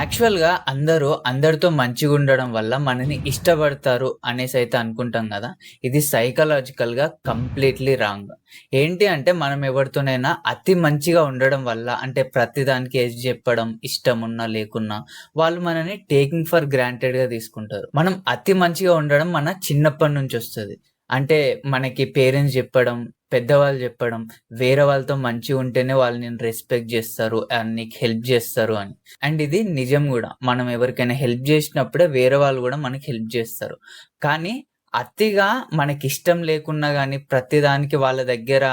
యాక్చువల్‌గా అందరూ అందరితో మంచిగుండడం వల్ల మనని ఇష్టపడతారు అనేసైతే అనుకుంటాం గదా! ఇది సైకలాజికల్‌గా కంప్లీట్‌లీ రాంగ్. ఏంటి అంటే మనం ఎవరితోనైనా అతి మంచిగా ఉండడం వల్ల అంటే ప్రతిదానికి ఎస్ జెప్పడం ఇష్టమున్నా లేకున్నా వాళ్ళు మనని టేకింగ్ ఫర్ గ్రాంటెడ్‌గా తీసుకుంటారు. మనం అతి మంచిగా ఉండడం మన చిన్నప్పటి నుంచొస్తది. అంటే మనకి పేరెంట్స్ జెప్పడం, పెద్దవాళ్ళు జెప్పడం, వేరే వాళ్ళతో మంచిగుంటేనే వాళ్ళు నిన్ను రెస్పెక్ట్ జేస్తారు అండ్ నీకు హెల్ప్ జేస్తారు అని. అండ్ ఇది నిజం గూడా. మనం ఎవరికైనా హెల్ప్ జేసినప్పుడే వేరే వాళ్ళు గూడా మనకి హెల్ప్ జేస్తారు. కానీ అతిగా మనకిష్టం లేకున్నా గానీ ప్రతిదానికి వాళ్ళ దగ్గర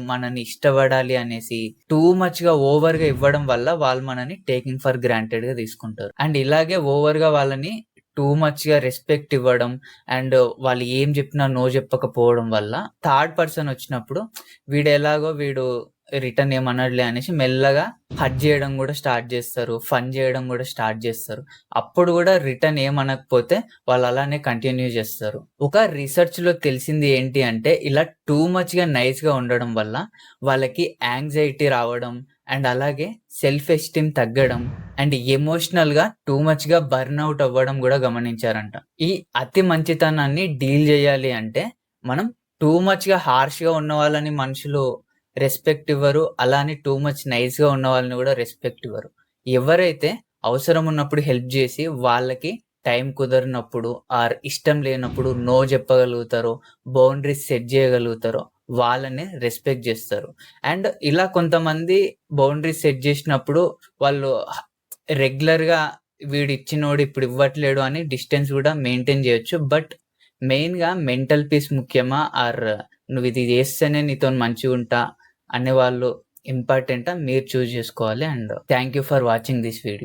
మనని ఇష్టపడాలి అనేసి టూ మచ్‌గా ఓవర్‌గా ఇవ్వడం వల్ల వాళ్ళు మనని టేకింగ్ ఫర్ గ్రాంటెడ్‌గా తీసుకుంటారు. అండ్ ఇలాగే ఓవర్‌గా వాళ్ళని టూ మచ్‌గా రెస్పెక్ట్ ఇవ్వడం అండ్ వాళ్ళు ఏం జెప్పినా నో జెప్పకపోవడం వల్ల థర్డ్ పర్సన్ ఒచ్చినప్పుడు వీడు రిటర్న్ ఏమనడులే అనేసి మెల్లగా హర్ట్ జేయడం గూడా స్టార్ట్ జేస్తారు. ఫన్ జేయడం గూడా స్టార్ట్ జేస్తారు. అప్పుడు గూడా రిటర్న్ ఏమనకపోతే వాళ్ళు అలానే కంటిన్యూ జేస్తారు. ఒక రిసర్చ్‌లో తెలిసింది ఏంటి అంటే ఇలా టూ మచ్‌గా నైస్‌గా ఉండడం వల్ల వాళ్ళకి యాంగ్జైటీ రావడం అండ్ అలాగే సెల్ఫ్ ఎస్టీమ్ తగ్గడం అండ్ ఎమోషనల్‌గా టూ మచ్‌గా బర్న్ ఔట్ అవ్వడం గూడా గమనించారంట. ఈ అతి మంచితనాన్ని డీల్ జేయాలి అంటే మనం టూ మచ్‌గా హార్ష్‌గా ఉన్న వాళ్ళని మనుషులు రెస్పెక్ట్ ఇవ్వరు. అలానే టూ మచ్ నైస్‌గా ఉన్న వాళ్ళని గూడా రెస్పెక్ట్ ఇవ్వరు. ఎవరైతే అవసరం ఉన్నప్పుడు హెల్ప్ జేసి వాళ్ళకి టైం కుదరనప్పుడు ఆర్ ఇష్టం లేనప్పుడు నో జెప్పగలుగుతారో, బౌండరీస్ సెట్ జేయగలుగుతారో వాళ్ళని రెస్పెక్ట్ జేస్తారు. అండ్ ఇలా కొంతమంది బౌండరీస్ సెట్ జేసినప్పుడు వాళ్ళు రెగ్యులర్‌గా వీడిచ్చినోడు ఇప్పుడు ఇవ్వట్లేడు అని డిస్టెన్స్ గూడా మెయింటైన్ జేయొచ్చు. బట్ మెయిన్‌గా మెంటల్ పీస్ ముఖ్యమా? నువ్విది జేస్తేనే నీతోని మంచిగుంటా అనేవాళ్ళు ఇంపార్టెంటా? మీరు చూజ్ జేసుకోవాలి. And thank you for watching this video.